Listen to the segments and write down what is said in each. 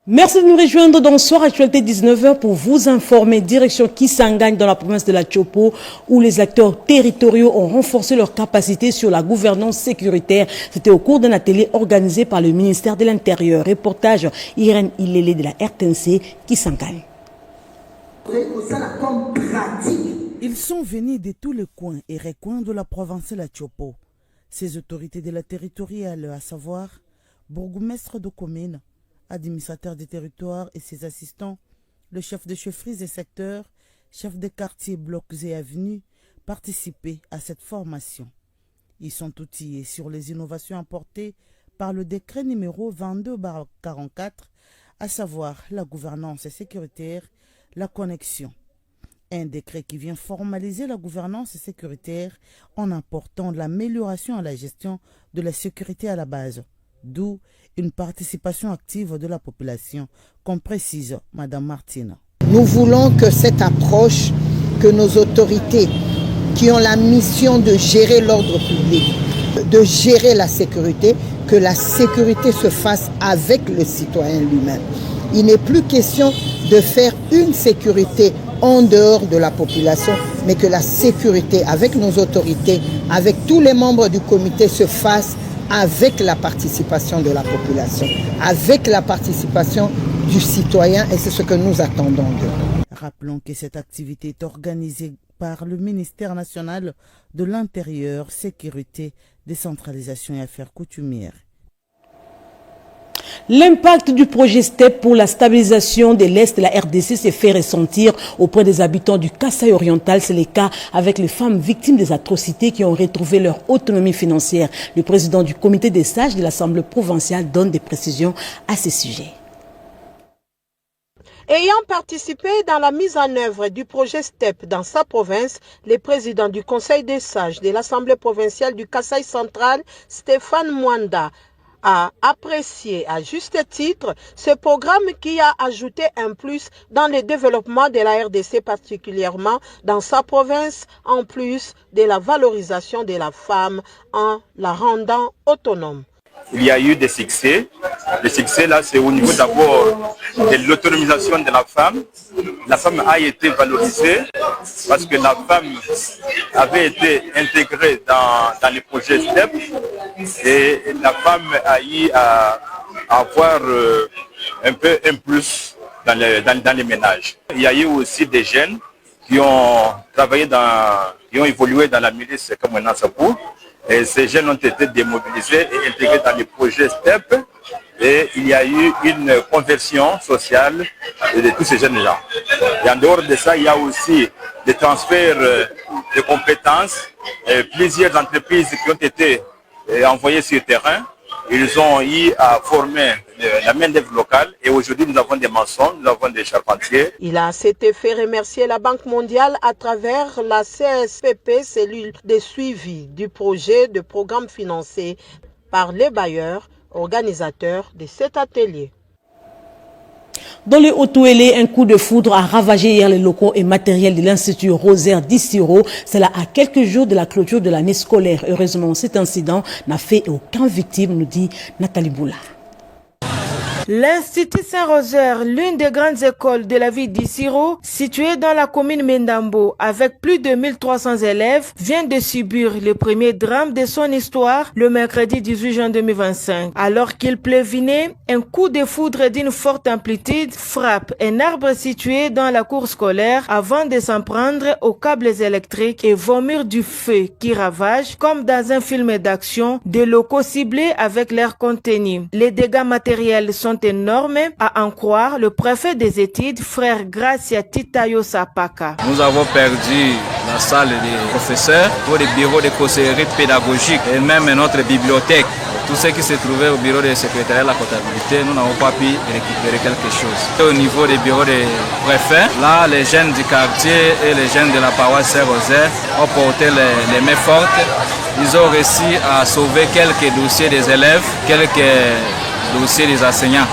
Merci de nous rejoindre dans Soir Actualité 19h pour vous informer. Direction Kisangani dans la province de la Tchopo, où les acteurs territoriaux ont renforcé leurs capacités sur la gouvernance sécuritaire. C'était au cours d'un atelier organisé par le ministère de l'Intérieur. Reportage Irène Ilélé de la RTNC Kisangani. Ils sont venus de tous les coins et recoins de la province de la Tchopo. Ces autorités de la territoriale, à savoir bourgmestre de commune, administrateur des territoires et ses assistants, le chef de chefferies et secteurs, chef de quartiers, blocs et avenues, participaient à cette formation. Ils sont outillés sur les innovations apportées par le décret numéro 22/44, à savoir la gouvernance sécuritaire, la connexion. Un décret qui vient formaliser la gouvernance sécuritaire en apportant l'amélioration à la gestion de la sécurité à la base, d'où une participation active de la population, comme précise Mme Martine. Nous voulons que cette approche, que nos autorités qui ont la mission de gérer l'ordre public, de gérer la sécurité, que la sécurité se fasse avec le citoyen lui-même. Il n'est plus question de faire une sécurité en dehors de la population, mais que la sécurité avec nos autorités, avec tous les membres du comité se fasse avec la participation de la population, avec la participation du citoyen, et c'est ce que nous attendons d'eux. Rappelons que cette activité est organisée par le ministère national de l'Intérieur, Sécurité, Décentralisation et Affaires coutumières. L'impact du projet STEP pour la stabilisation de l'Est de la RDC s'est fait ressentir auprès des habitants du Kasaï oriental. C'est le cas avec les femmes victimes des atrocités qui ont retrouvé leur autonomie financière. Le président du comité des sages de l'Assemblée provinciale donne des précisions à ce sujet. Ayant participé dans la mise en œuvre du projet STEP dans sa province, le président du Conseil des sages de l'Assemblée provinciale du Kasaï central, Stéphane Mwanda, a apprécié à juste titre ce programme qui a ajouté un plus dans le développement de la RDC, particulièrement dans sa province, en plus de la valorisation de la femme en la rendant autonome. Il y a eu des succès. Le succès là, c'est au niveau d'abord de l'autonomisation de la femme. La femme a été valorisée parce que la femme avait été intégrée dans les projets STEP et la femme a eu à avoir un peu un plus dans les ménages. Il y a eu aussi des jeunes qui ont travaillé qui ont évolué dans la milice comme Nassapou. Et ces jeunes ont été démobilisés et intégrés dans les projets STEP. Et il y a eu une conversion sociale de tous ces jeunes-là. Et en dehors de ça, il y a aussi des transferts de compétences. Et plusieurs entreprises qui ont été envoyées sur le terrain. Ils ont eu à former la main-d'œuvre locale et aujourd'hui nous avons des maçons, nous avons des charpentiers. Il a à cet effet remercié la Banque mondiale à travers la CSPP, cellule de suivi du projet de programme financé par les bailleurs, organisateurs de cet atelier. Dans le Haut-Touélé, un coup de foudre a ravagé hier les locaux et matériels de l'Institut Rosaire d'Issiro. C'est là à quelques jours de la clôture de l'année scolaire. Heureusement, cet incident n'a fait aucune victime, nous dit Nathalie Boula. L'Institut Saint-Rosaire, l'une des grandes écoles de la ville d'Issiro, située dans la commune Mendambo, avec plus de 1300 élèves, vient de subir le premier drame de son histoire le mercredi 18 juin 2025. Alors qu'il pleuvinait, un coup de foudre d'une forte amplitude frappe un arbre situé dans la cour scolaire avant de s'en prendre aux câbles électriques et vomir du feu qui ravage, comme dans un film d'action, des locaux ciblés avec l'air contenu. Les dégâts matériels sont énormes, à en croire le préfet des études, frère Gracia Titayo Sapaka. Nous avons perdu la salle des professeurs, pour les bureaux de conseillerie pédagogique et même notre bibliothèque. Tout ce qui se trouvait au bureau de secrétariat de la comptabilité, nous n'avons pas pu récupérer quelque chose. Et au niveau des bureaux des préfets, là, les jeunes du quartier et les jeunes de la paroisse Saint-Rosaire ont porté les mains fortes. Ils ont réussi à sauver quelques dossiers des élèves, quelques dossiers des enseignants.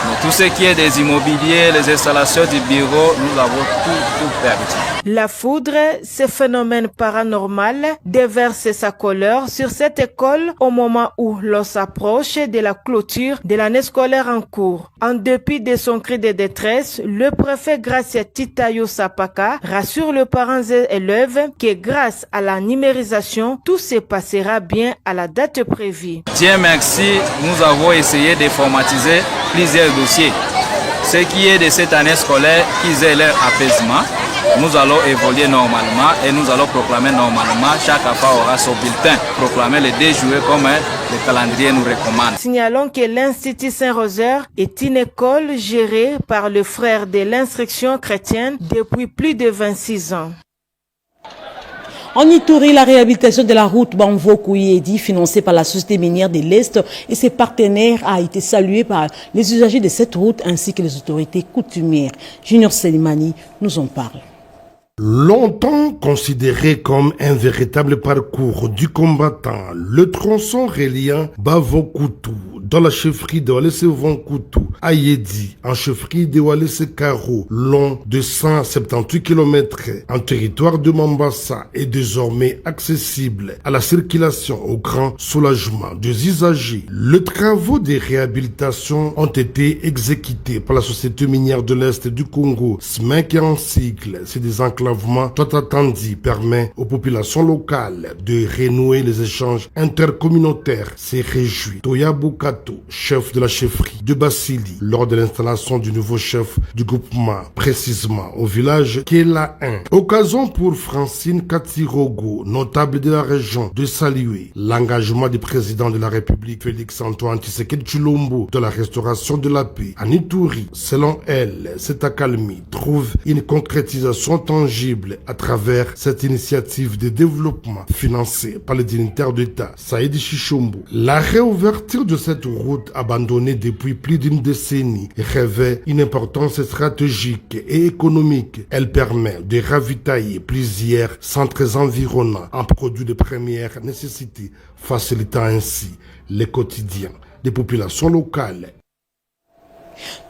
Mais tout ce qui est des immobiliers, les installations du bureau, nous avons tout perdu. La foudre, ce phénomène paranormal, déverse sa colère sur cette école au moment où l'on s'approche de la clôture de l'année scolaire en cours. En dépit de son cri de détresse, le préfet Gracia Titayo Sapaka rassure les parents et élèves que grâce à la numérisation, tout se passera bien à la date prévue. Dieu merci, nous avons essayé de formatiser plusieurs dossiers. Ce qui est de cette année scolaire, qu'ils aient leur apaisement, nous allons évoluer normalement et nous allons proclamer normalement. Chaque enfant aura son bulletin proclamé le 2 juillet comme le calendrier nous recommande. Signalons que l'Institut Saint-Rosaire est une école gérée par le frère de l'instruction chrétienne depuis plus de 26 ans. En Ituri, la réhabilitation de la route Banvo-Kouyedi, financée par la Société minière de l'Est et ses partenaires, a été saluée par les usagers de cette route ainsi que les autorités coutumières. Junior Selimani nous en parle. Longtemps considéré comme un véritable parcours du combattant, le tronçon reliant Bavo-Koutou dans la chefferie de Walese-Vankoutou à Yedi, en chefferie de Walese-Karo, long de 178 km en territoire de Mambasa, est désormais accessible à la circulation au grand soulagement des usagers. Les travaux de réhabilitation ont été exécutés par la Société minière de l'Est du Congo, SMEC en cycle. C'est des enclavements tout attendus permet aux populations locales de renouer les échanges intercommunautaires. C'est réjoui Toya Bukato, chef de la chefferie de Basili, lors de l'installation du nouveau chef du groupement, précisément au village Kela 1. Occasion pour Francine Katirogo, notable de la région, de saluer l'engagement du président de la République, Félix-Antoine Tshisekedi Tshilombo, de la restauration de la paix en Ituri. Selon elle, cette accalmie trouve une concrétisation tangible à travers cette initiative de développement financée par les dignitaires d'État, Saïdi Chichombo. La réouverture de cette route abandonnée depuis plus d'une décennie revêt une importance stratégique et économique. Elle permet de ravitailler plusieurs centres environnants en produits de première nécessité, facilitant ainsi le quotidien des populations locales.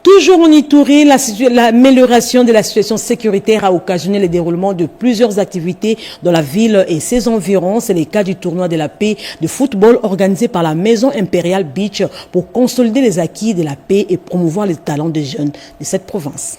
Toujours en Ituri, l'amélioration de la situation sécuritaire a occasionné le déroulement de plusieurs activités dans la ville et ses environs. C'est le cas du tournoi de la paix de football organisé par la Maison Impériale Beach pour consolider les acquis de la paix et promouvoir les talents des jeunes de cette province.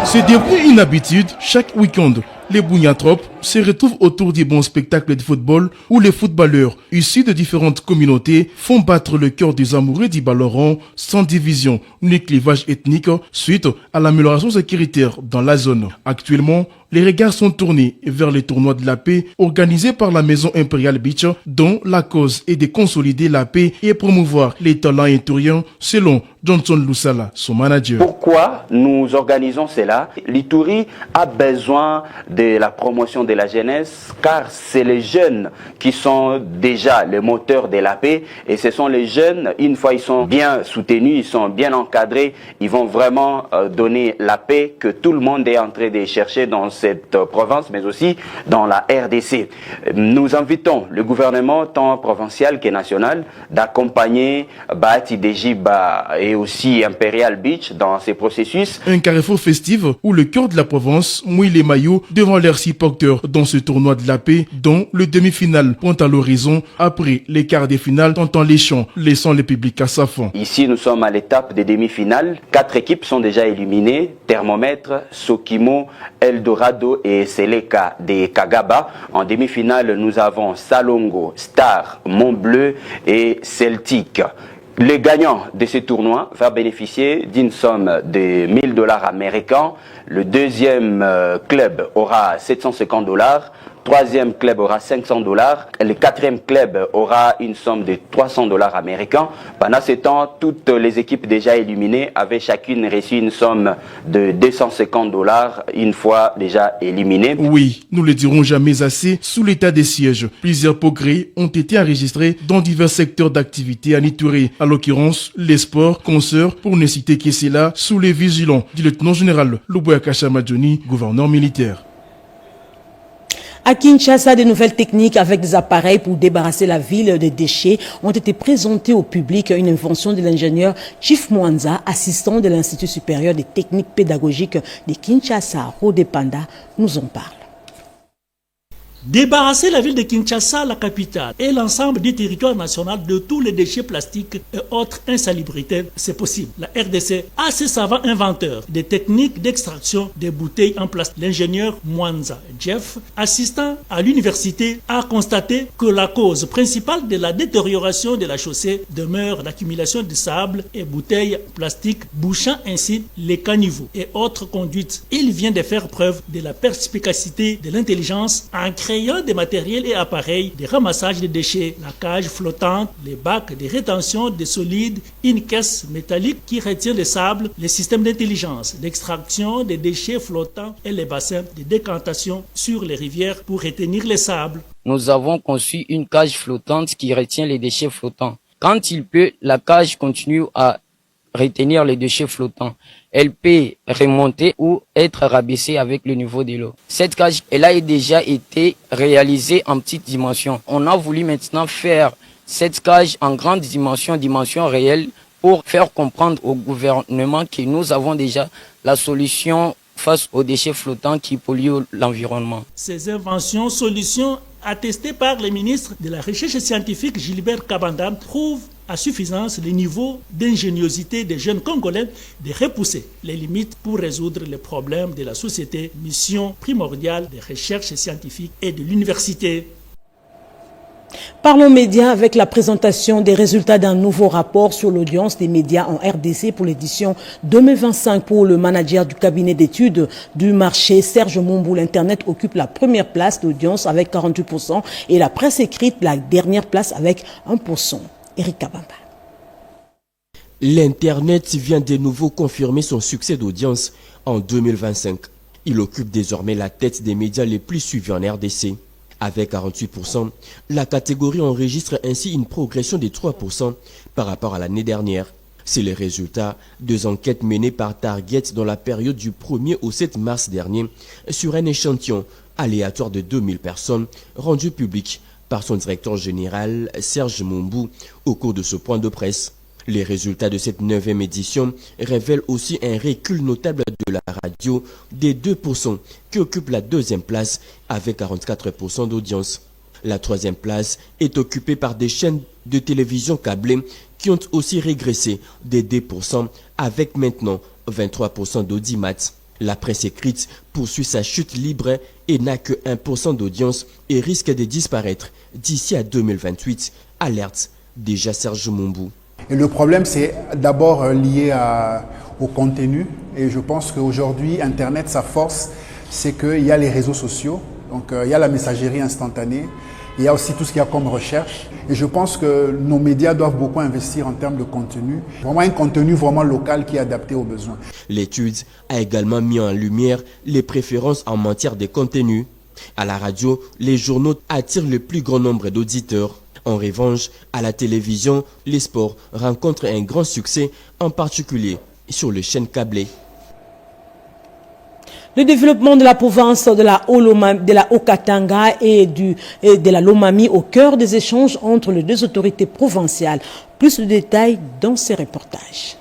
C'est devenu une habitude chaque week-end. Les Bougnatropes se retrouvent autour des bons spectacles de football où les footballeurs issus de différentes communautés font battre le cœur des amoureux du ballon rond sans division ni clivage ethnique suite à l'amélioration sécuritaire dans la zone. Actuellement, les regards sont tournés vers les tournois de la paix organisés par la Maison Impériale Beach dont la cause est de consolider la paix et promouvoir les talents ituriens selon Johnson Lusala, son manager. Pourquoi nous organisons cela? L'Ituri a besoin de la promotion de la jeunesse car c'est les jeunes qui sont déjà les moteurs de la paix et ce sont les jeunes, une fois ils sont bien soutenus, ils sont bien encadrés, ils vont vraiment donner la paix que tout le monde est en train de chercher dans cette province mais aussi dans la RDC. Nous invitons le gouvernement tant provincial que national d'accompagner Bahati Dejiba et aussi Imperial Beach dans ces processus. Un carrefour festif où le cœur de la province mouille les maillots devant leurs supporters dans ce tournoi de la paix dont le demi-finale pointe à l'horizon après les quarts de finale tentant les champs, laissant le public à sa fond. Ici nous sommes à l'étape des demi-finales. 4 équipes sont déjà éliminées. Thermomètre, Sokimo, Eldorado et Seleka de Kagaba. En demi-finale nous avons Salongo, Star, Montbleu et Celtic. Le gagnant de ce tournoi va bénéficier d'une somme de $1000 américains. Le deuxième club aura $750. Troisième club aura $500. Le quatrième club aura une somme de $300 américains. Pendant ce temps, toutes les équipes déjà éliminées avaient chacune reçu une somme de $250 une fois déjà éliminées. Oui, nous ne le dirons jamais assez, sous l'état des sièges, plusieurs progrès ont été enregistrés dans divers secteurs d'activité en Ituri. À l'occurrence, les sports, concerts, pour ne citer que cela, sous les vigilants du lieutenant-général Luboya Kashamadjoni, gouverneur militaire. À Kinshasa, des nouvelles techniques avec des appareils pour débarrasser la ville des déchets ont été présentées au public. Une invention de l'ingénieur Chief Mwanza, assistant de l'Institut supérieur des techniques pédagogiques de Kinshasa, Rodepanda, nous en parle. Débarrasser la ville de Kinshasa, la capitale, et l'ensemble du territoire national de tous les déchets plastiques et autres insalubrités, c'est possible. La RDC a ses savants inventeurs des techniques d'extraction des bouteilles en plastique. L'ingénieur Mwanza Jeff, assistant à l'université, a constaté que la cause principale de la détérioration de la chaussée demeure l'accumulation de sable et bouteilles plastiques, bouchant ainsi les caniveaux et autres conduites. Il vient de faire preuve de la perspicacité de l'intelligence en créant des matériels et appareils de ramassage des déchets, la cage flottante, les bacs de rétention des solides, une caisse métallique qui retient le sable, les systèmes d'intelligence, l'extraction des déchets flottants et les bassins de décantation sur les rivières pour retenir les sables. Nous avons conçu une cage flottante qui retient les déchets flottants. Quand il pleut, la cage continue à retenir les déchets flottants. Elle peut remonter ou être rabaissée avec le niveau de l'eau. Cette cage, elle a déjà été réalisée en petite dimension. On a voulu maintenant faire cette cage en grande dimension, dimension réelle, pour faire comprendre au gouvernement que nous avons déjà la solution face aux déchets flottants qui polluent l'environnement. Ces inventions, solutions attestées par le ministre de la Recherche scientifique Gilbert Kabanda prouvent à suffisance le niveau d'ingéniosité des jeunes Congolais de repousser les limites pour résoudre les problèmes de la société, mission primordiale des recherches scientifiques et de l'université. Parlons médias avec la présentation des résultats d'un nouveau rapport sur l'audience des médias en RDC pour l'édition 2025. Pour le manager du cabinet d'études du marché, Serge Mombou, l'Internet occupe la première place d'audience avec 48% et la presse écrite la dernière place avec 1%. Eric Kabamba. L'Internet vient de nouveau confirmer son succès d'audience en 2025. Il occupe désormais la tête des médias les plus suivis en RDC. Avec 48%, la catégorie enregistre ainsi une progression de 3% par rapport à l'année dernière. C'est le résultat de enquêtes menées par Target dans la période du 1er au 7 mars dernier sur un échantillon aléatoire de 2000 personnes rendu public par son directeur général Serge Mombou au cours de ce point de presse. Les résultats de cette 9e édition révèlent aussi un recul notable de la radio des 2% qui occupe la deuxième place avec 44% d'audience. La troisième place est occupée par des chaînes de télévision câblées qui ont aussi régressé des 2% avec maintenant 23% d'audimat. La presse écrite poursuit sa chute libre et n'a que 1% d'audience et risque de disparaître d'ici à 2028, alerte déjà Serge Mombou. Et le problème, c'est d'abord lié au contenu. Et je pense qu'aujourd'hui, Internet, sa force, c'est qu'il y a les réseaux sociaux. Donc, il y a la messagerie instantanée. Il y a aussi tout ce qu'il y a comme recherche. Et je pense que nos médias doivent beaucoup investir en termes de contenu. Vraiment un contenu vraiment local qui est adapté aux besoins. L'étude a également mis en lumière les préférences en matière de contenu. À la radio, les journaux attirent le plus grand nombre d'auditeurs. En revanche, à la télévision, les sports rencontrent un grand succès, en particulier sur les chaînes câblées. Le développement de la province de la Haut-Katanga et de la Lomami au cœur des échanges entre les deux autorités provinciales. Plus de détails dans ces reportages.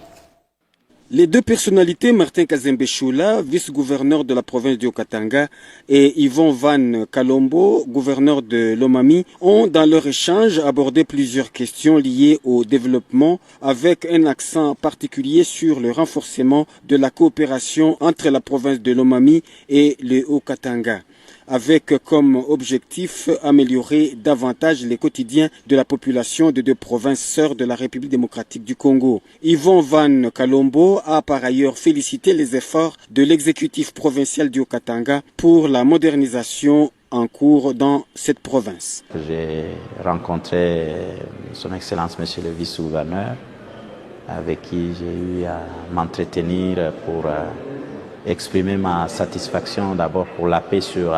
Les deux personnalités, Martin Kazembe Choula, vice-gouverneur de la province du Haut-Katanga, et Yvon Van Kalombo, gouverneur de Lomami, ont dans leur échange abordé plusieurs questions liées au développement avec un accent particulier sur le renforcement de la coopération entre la province de Lomami et le Haut-Katanga, avec comme objectif améliorer davantage les quotidiens de la population de deux provinces sœurs de la République démocratique du Congo. Yvon Van Kalombo a par ailleurs félicité les efforts de l'exécutif provincial du Haut-Katanga pour la modernisation en cours dans cette province. J'ai rencontré son Excellence Monsieur le Vice-gouverneur, avec qui j'ai eu à m'entretenir pour exprimer ma satisfaction d'abord pour la paix sur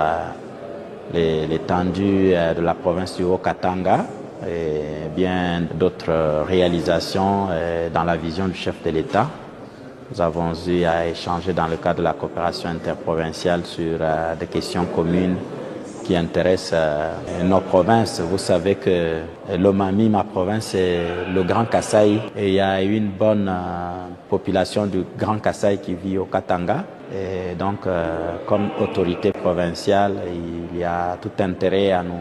l'étendue de la province du Haut-Katanga et bien d'autres réalisations dans la vision du chef de l'État. Nous avons eu à échanger dans le cadre de la coopération interprovinciale sur des questions communes qui intéresse nos provinces. Vous savez que Lomami, ma province, c'est le Grand Kasaï et il y a une bonne population du Grand Kasaï qui vit au Katanga. Et donc, comme autorité provinciale, il y a tout intérêt à nous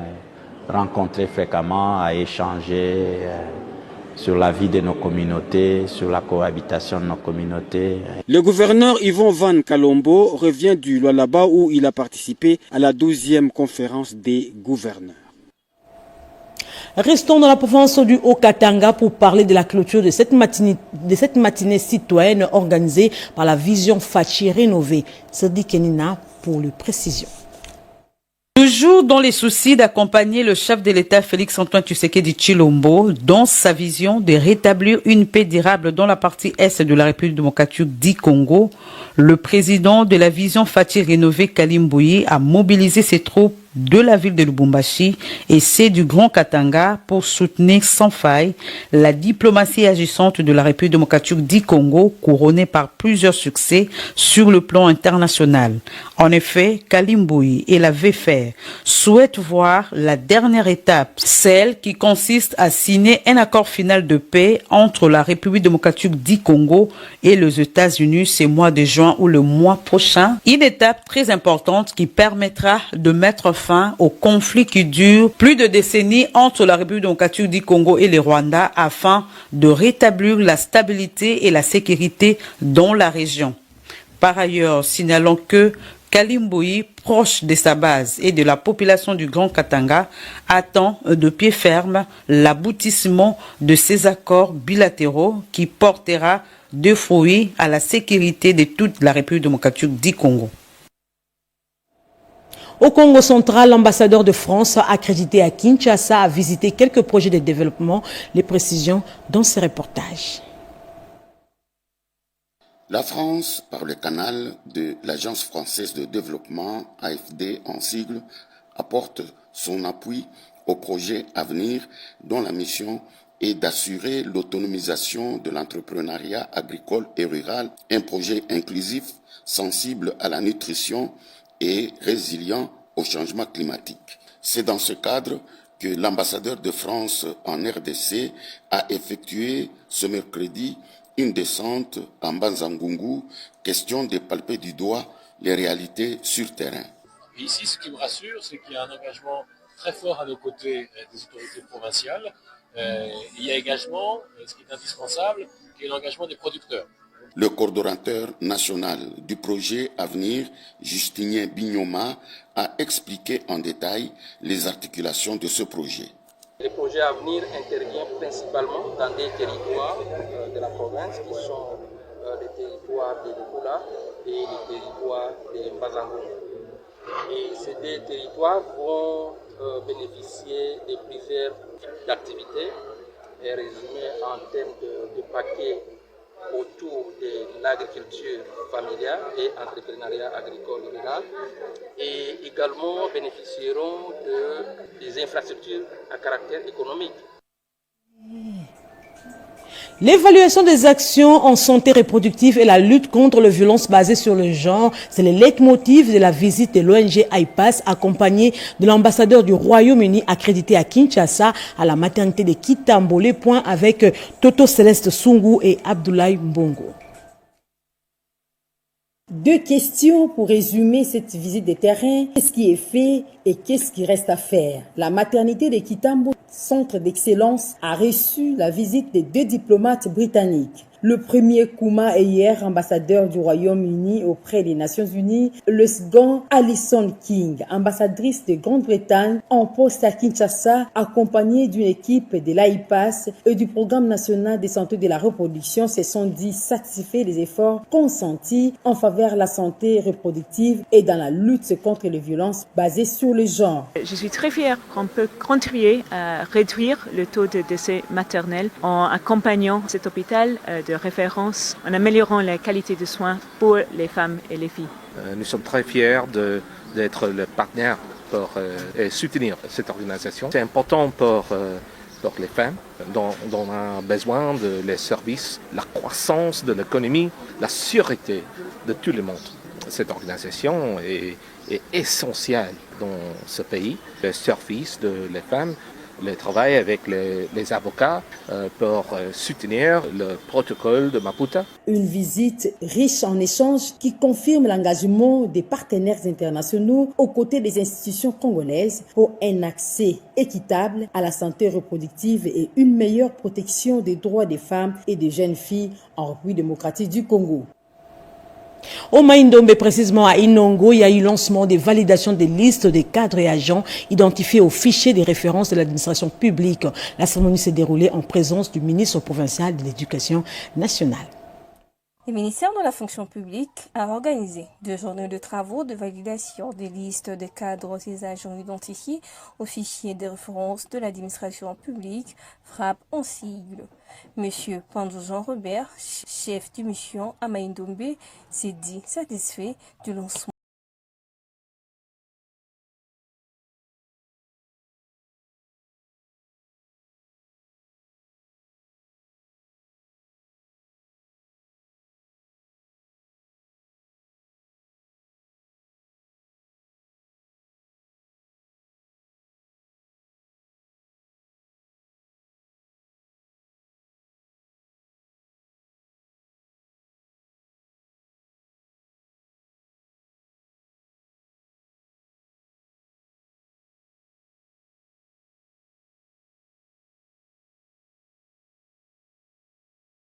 rencontrer fréquemment, à échanger sur la vie de nos communautés, sur la cohabitation de nos communautés. Le gouverneur Yvon Van Kalombo revient du Lualaba où il a participé à la 12e conférence des gouverneurs. Restons dans la province du Haut-Katanga pour parler de la clôture de cette matinée citoyenne organisée par la Vision Fachi rénovée. Sadi Kenina pour les précisions. Toujours dans les soucis d'accompagner le chef de l'État Félix-Antoine Tshisekedi Tshilombo dans sa vision de rétablir une paix durable dans la partie est de la République démocratique du Congo, le président de la Vision Fachi rénovée Kalimboyi a mobilisé ses troupes de la ville de Lubumbashi et ceux du Grand Katanga pour soutenir sans faille la diplomatie agissante de la République démocratique du Congo, couronnée par plusieurs succès sur le plan international. En effet, Kalimboyi et la VFR souhaitent voir la dernière étape, celle qui consiste à signer un accord final de paix entre la République démocratique du Congo et les États-Unis ce mois de juin ou le mois prochain. Une étape très importante qui permettra de mettre fin au conflit qui dure plus de décennies entre la République démocratique du Congo et le Rwanda afin de rétablir la stabilité et la sécurité dans la région. Par ailleurs, signalons que Kalimboyi, proche de sa base et de la population du Grand Katanga, attend de pied ferme l'aboutissement de ces accords bilatéraux qui portera de fruits à la sécurité de toute la République démocratique du Congo. Au Congo central, l'ambassadeur de France accrédité à Kinshasa a visité quelques projets de développement. Les précisions dans ce reportage. La France, par le canal de l'Agence française de développement, AFD en sigle, apporte son appui au projet à venir dont la mission est d'assurer l'autonomisation de l'entrepreneuriat agricole et rural, un projet inclusif, sensible à la nutrition et résilient au changement climatique. C'est dans ce cadre que l'ambassadeur de France en RDC a effectué ce mercredi une descente en Banzangungu, question de palper du doigt les réalités sur terrain. Ici, ce qui me rassure, c'est qu'il y a un engagement très fort à nos côtés des autorités provinciales. Il y a également, ce qui est indispensable, qui est l'engagement des producteurs. Le coordonnateur national du projet à venir, Justinien Bignoma, a expliqué en détail les articulations de ce projet. Le projet à venir intervient principalement dans des territoires de la province qui sont les territoires de Lukula et les territoires de Mbazango. Et ces deux territoires vont bénéficier de plusieurs types d'activités résumées en termes de paquets autour de l'agriculture familiale et entrepreneuriat agricole rural et également bénéficieront des infrastructures à caractère économique. L'évaluation des actions en santé reproductive et la lutte contre les violences basées sur le genre, c'est le leitmotiv de la visite de l'ONG IPAS accompagnée de l'ambassadeur du Royaume-Uni accrédité à Kinshasa à la maternité de Kitambole, point avec Toto Céleste Sungu et Abdoulaye Mbongo. Deux questions pour résumer cette visite de terrain. Qu'est-ce qui est fait et qu'est-ce qui reste à faire? La maternité de Kitambo, centre d'excellence, a reçu la visite de deux diplomates britanniques. Le premier, Kouma Eyer, ambassadeur du Royaume-Uni auprès des Nations Unies. Le second, Alison King, ambassadrice de Grande-Bretagne en poste à Kinshasa, accompagnée d'une équipe de l'AIPAS et du Programme national de santé de la reproduction, se sont dit satisfaits des efforts consentis en faveur de la santé reproductive et dans la lutte contre les violences basées sur le genre. Je suis très fière qu'on peut contribuer à réduire le taux de décès maternels en accompagnant cet hôpital de référence, en améliorant la qualité de soins pour les femmes et les filles. Nous sommes très fiers d'être le partenaire pour soutenir cette organisation. C'est important pour les femmes dont on a besoin de les services, la croissance de l'économie, la sûreté de tout le monde. Cette organisation est essentielle dans ce pays. Le service des femmes, le travail avec les avocats pour soutenir le protocole de Maputo. Une visite riche en échanges qui confirme l'engagement des partenaires internationaux aux côtés des institutions congolaises pour un accès équitable à la santé reproductive et une meilleure protection des droits des femmes et des jeunes filles en République démocratique du Congo. Au Maïndombe, précisément à Inongo, il y a eu lancement des validations des listes des cadres et agents identifiés au fichier des références de l'administration publique. La cérémonie s'est déroulée en présence du ministre provincial de l'Éducation nationale. Le ministère de la fonction publique a organisé 2 journées de travaux de validation des listes des cadres et agents identifiés au fichier des références de l'administration publique, FRAP en sigle. Monsieur Pandou Jean-Robert, chef de mission à Maïndombe, s'est dit satisfait du lancement.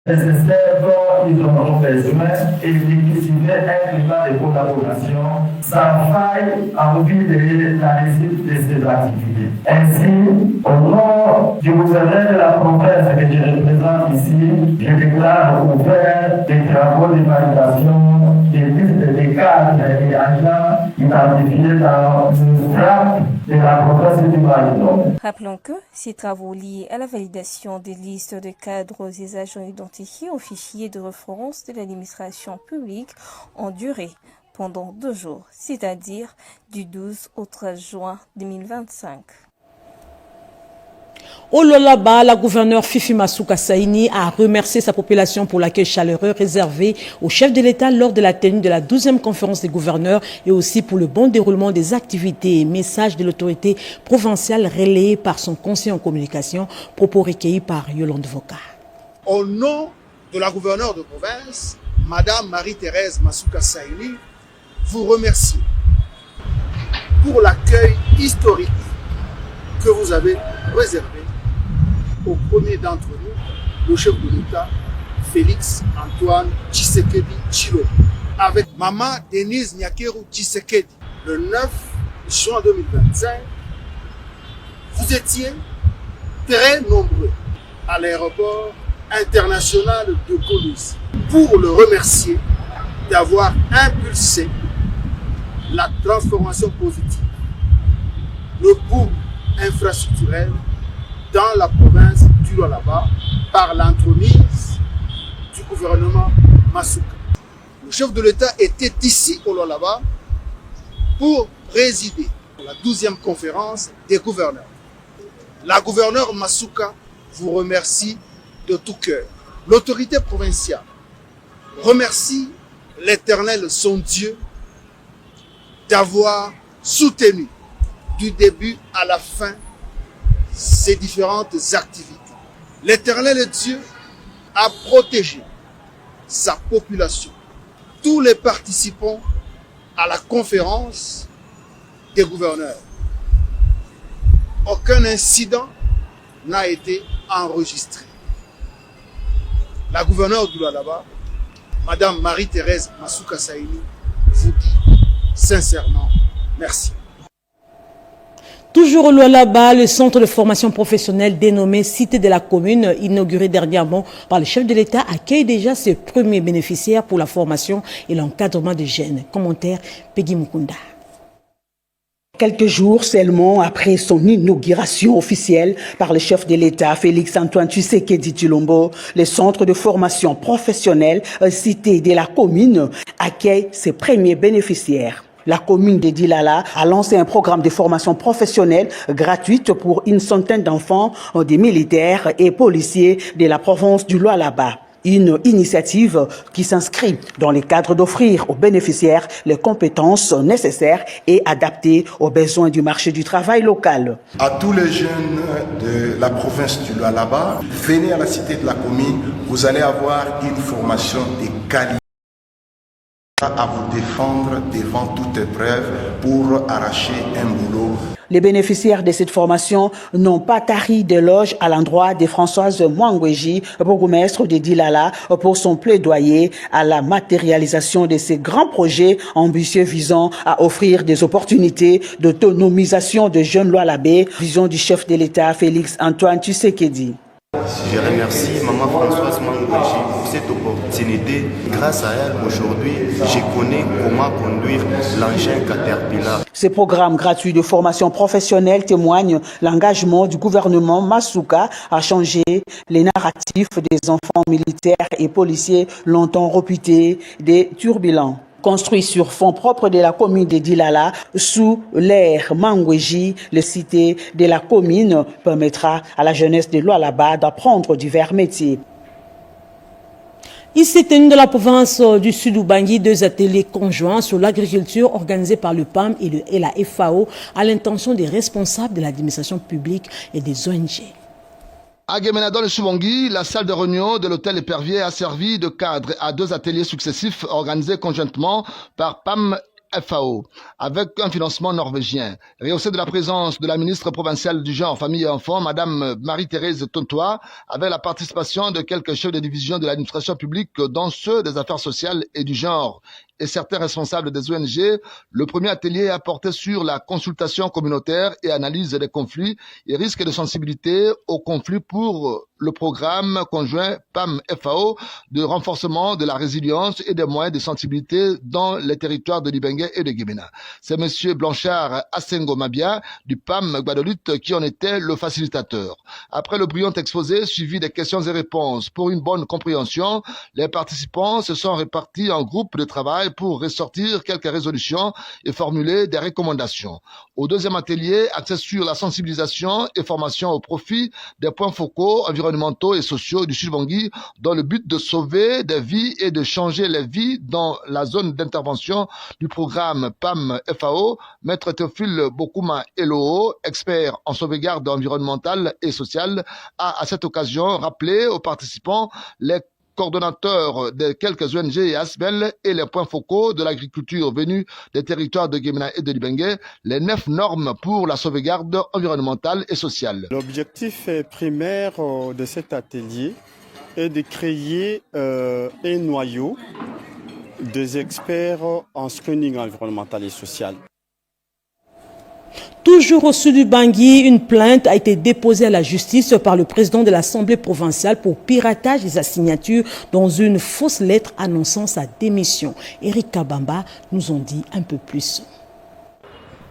Nécessaires dont ils auront besoin et cultiver un climat de collaboration sans faille en vue de la réussite de ces activités. Ainsi, au nom du gouverneur de la province que je représente ici, je déclare ouvert des travaux de validation des listes des cadres et agents identifiés dans le FRAP de la province du Maïndombe. Rappelons que ces travaux liés à la validation des listes de cadres et agents identifiés au fichier de référence de l'administration publique ont duré pendant 2 jours, c'est-à-dire du 12 au 13 juin 2025. Au Lualaba, la gouverneure Fifi Masuka Saini a remercié sa population pour l'accueil chaleureux réservé au chef de l'État lors de la tenue de la 12e conférence des gouverneurs et aussi pour le bon déroulement des activités et messages de l'autorité provinciale relayés par son conseiller en communication, propos recueillis par Yolande Voka. Au nom de la gouverneure de province, Madame Marie-Thérèse Masuka Saini, vous remercie pour l'accueil historique que vous avez réservé au premier d'entre nous, le chef de l'État, Félix Antoine Tshisekedi Tshilombo, avec Maman Denise Nyakeru Tshisekedi. Le 9 juin 2025, vous étiez très nombreux à l'aéroport international de Kolwezi pour le remercier d'avoir impulsé la transformation positive, le boom infrastructurel dans la province du Lualaba par l'entremise du gouvernement Masuka. Le chef de l'État était ici au Lualaba pour présider la 12e conférence des gouverneurs. La gouverneure Masuka vous remercie de tout cœur. L'autorité provinciale remercie l'Éternel, son Dieu, d'avoir soutenu du début à la fin ces différentes activités. L'Éternel Dieu a protégé sa population. Tous les participants à la conférence des gouverneurs. Aucun incident n'a été enregistré. La gouverneure du Lualaba, Madame Marie-Thérèse Masuka Saini, vous dit sincèrement merci. Toujours au Lualaba, le centre de formation professionnelle dénommé Cité de la Commune, inauguré dernièrement par le chef de l'État, accueille déjà ses premiers bénéficiaires pour la formation et l'encadrement des jeunes. Commentaire Peggy Mukunda. Quelques jours seulement après son inauguration officielle par le chef de l'État, Félix Antoine Tshisekedi Tshilombo, le centre de formation professionnelle Cité de la Commune accueille ses premiers bénéficiaires. La commune de Dilala a lancé un programme de formation professionnelle gratuite pour une centaine d'enfants, des militaires et policiers de la province du Lualaba. Une initiative qui s'inscrit dans le cadre d'offrir aux bénéficiaires les compétences nécessaires et adaptées aux besoins du marché du travail local. À tous les jeunes de la province du Lualaba, venez à la cité de la commune, vous allez avoir une formation de qualité à vous défendre devant toute épreuve pour arracher un boulot. Les bénéficiaires de cette formation n'ont pas tari d'éloges à l'endroit de Françoise Mwangweji, bourgmestre de Dilala, pour son plaidoyer à la matérialisation de ces grands projets ambitieux visant à offrir des opportunités d'autonomisation de jeunes Lualabais, vision du chef de l'État Félix Antoine Tshisekedi. Je remercie Maman Françoise Mwangweji pour cette opportunité. Grâce à elle, aujourd'hui, je connais comment conduire l'engin Caterpillar. Ces programmes gratuits de formation professionnelle témoignent l'engagement du gouvernement Masuka à changer les narratifs des enfants militaires et policiers longtemps réputés des turbulents. Construit sur fonds propres de la commune de Dilala, sous l'ère Mangweji, le cité de la commune permettra à la jeunesse de Lualaba d'apprendre divers métiers. Il s'est tenu dans la province du Sud-Ubangi 2 ateliers conjoints sur l'agriculture organisés par le PAM et la FAO à l'intention des responsables de l'administration publique et des ONG. À Gemena, dans le Soubangui, la salle de réunion de l'hôtel Épervier a servi de cadre à 2 ateliers successifs organisés conjointement par PAM FAO, avec un financement norvégien. Rehaussé de la présence de la ministre provinciale du genre, famille et enfants, Madame Marie-Thérèse Tontoa, avec la participation de quelques chefs de division de l'administration publique, dont ceux des affaires sociales et du genre, et certains responsables des ONG, le premier atelier a porté sur la consultation communautaire et analyse des conflits et risques de sensibilité aux conflits pour le programme conjoint PAM-FAO de renforcement de la résilience et des moyens de sensibilité dans les territoires de Libengé et de Gemena. C'est M. Blanchard Asengo Mabia du PAM Guadeloupe qui en était le facilitateur. Après le brillant exposé suivi des questions et réponses pour une bonne compréhension, les participants se sont répartis en groupes de travail pour ressortir quelques résolutions et formuler des recommandations. Au deuxième atelier, axé sur la sensibilisation et formation au profit des points focaux environnementaux et sociaux du Sud-Ubangi dans le but de sauver des vies et de changer les vies dans la zone d'intervention du programme PAM-FAO, Maître Théophile Bokuma Eloo, expert en sauvegarde environnementale et sociale, a à cette occasion rappelé aux participants les coordonnateur de quelques ONG et ASBEL et les points focaux de l'agriculture venus des territoires de Gemena et de Libengé, les 9 normes pour la sauvegarde environnementale et sociale. L'objectif primaire de cet atelier est de créer un noyau des experts en screening environnemental et social. Toujours au sud du Bangui, une plainte a été déposée à la justice par le président de l'Assemblée provinciale pour piratage de sa signature dans une fausse lettre annonçant sa démission. Eric Kabamba nous en dit un peu plus.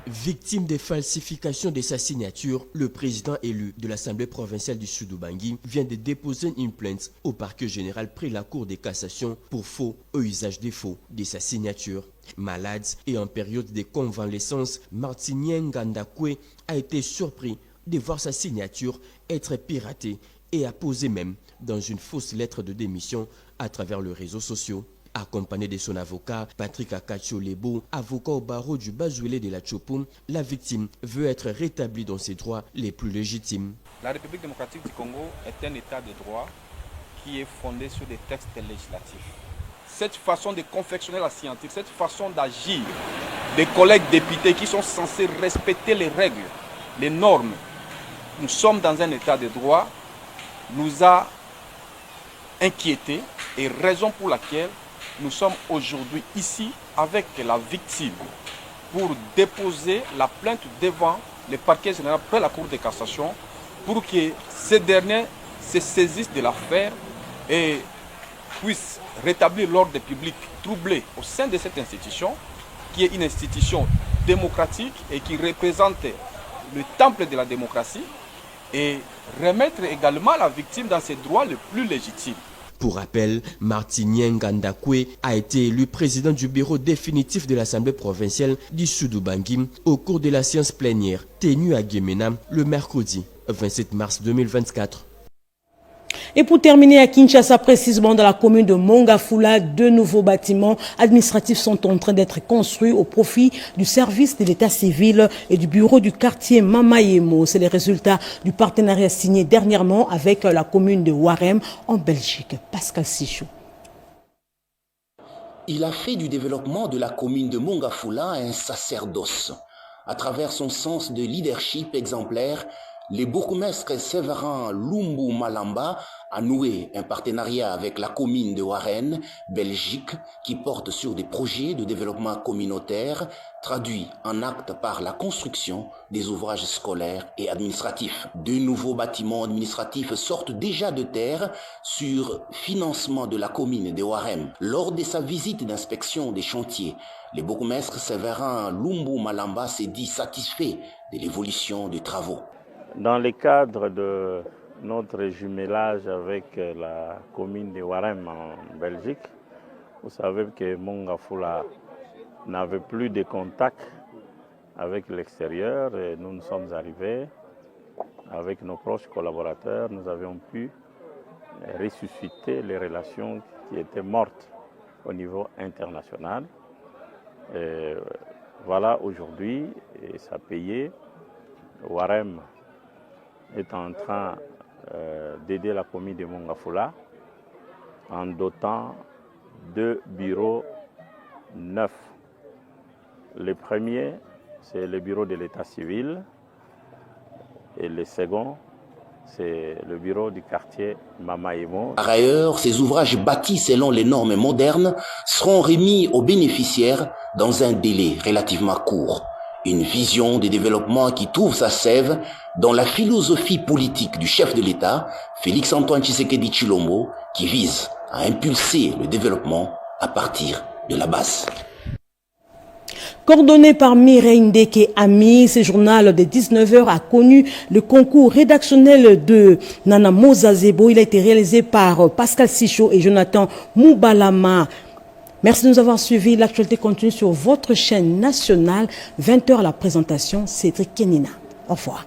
Victime des falsifications de sa signature, le président élu de l'Assemblée provinciale du Sud-Ubangi vient de déposer une plainte au parquet général près la Cour de cassation pour faux au usage des faux de sa signature. Malade et en période de convalescence, Martinien Ngandakwe a été surpris de voir sa signature être piratée et a posé même dans une fausse lettre de démission à travers les réseaux sociaux. Accompagné de son avocat, Patrick Akacho Lebo, avocat au barreau du Bazouélé de la Tchopo, la victime veut être rétablie dans ses droits les plus légitimes. La République démocratique du Congo est un état de droit qui est fondé sur des textes législatifs. Cette façon de confectionner la signature, cette façon d'agir des collègues députés qui sont censés respecter les règles, les normes, nous sommes dans un état de droit, nous a inquiétés et raison pour laquelle nous sommes aujourd'hui ici avec la victime pour déposer la plainte devant le parquet général près la Cour de cassation pour que ces derniers se saisissent de l'affaire et puissent rétablir l'ordre public troublé au sein de cette institution qui est une institution démocratique et qui représente le temple de la démocratie et remettre également la victime dans ses droits les plus légitimes. Pour rappel, Martinien Ngandakwe a été élu président du bureau définitif de l'Assemblée provinciale du Sud-Ubangi au cours de la séance plénière tenue à Gemena le mercredi 27 mars 2024. Et pour terminer, à Kinshasa, précisément dans la commune de Mongafula, 2 nouveaux bâtiments administratifs sont en train d'être construits au profit du service de l'état civil et du bureau du quartier Mamayemo. C'est les résultats du partenariat signé dernièrement avec la commune de Warem en Belgique. Pascal Sichou. Il a fait du développement de la commune de Mongafula un sacerdoce. À travers son sens de leadership exemplaire, le bourgmestre Séverin Lumbu Malamba a noué un partenariat avec la commune de Warren, Belgique, qui porte sur des projets de développement communautaire traduits en actes par la construction des ouvrages scolaires et administratifs. 2 nouveaux bâtiments administratifs sortent déjà de terre sur financement de la commune de Warren. Lors de sa visite d'inspection des chantiers, le bourgmestre Séverin Lumbu Malamba s'est dit satisfait de l'évolution des travaux. Dans le cadre de notre jumelage avec la commune de Warem en Belgique, vous savez que Mongafula n'avait plus de contact avec l'extérieur et nous sommes arrivés avec nos proches collaborateurs. Nous avions pu ressusciter les relations qui étaient mortes au niveau international. Et voilà, aujourd'hui, et ça payait. Warem est en train d'aider la commune de Mongafula en dotant 2 bureaux neufs. Le premier, c'est le bureau de l'état civil et le second, c'est le bureau du quartier Mamayemo. Par ailleurs, ces ouvrages bâtis selon les normes modernes seront remis aux bénéficiaires dans un délai relativement court. Une vision de développement qui trouve sa sève dans la philosophie politique du chef de l'État, Félix Antoine Tshisekedi Tshilombo, qui vise à impulser le développement à partir de la base. Coordonné par Mireille Ndeke Ami, ce journal de 19h a connu le concours rédactionnel de Nana Mozazebo. Il a été réalisé par Pascal Sichou et Jonathan Moubalama. Merci de nous avoir suivis. L'actualité continue sur votre chaîne nationale. 20h à la présentation, Cédric Kenina. Au revoir.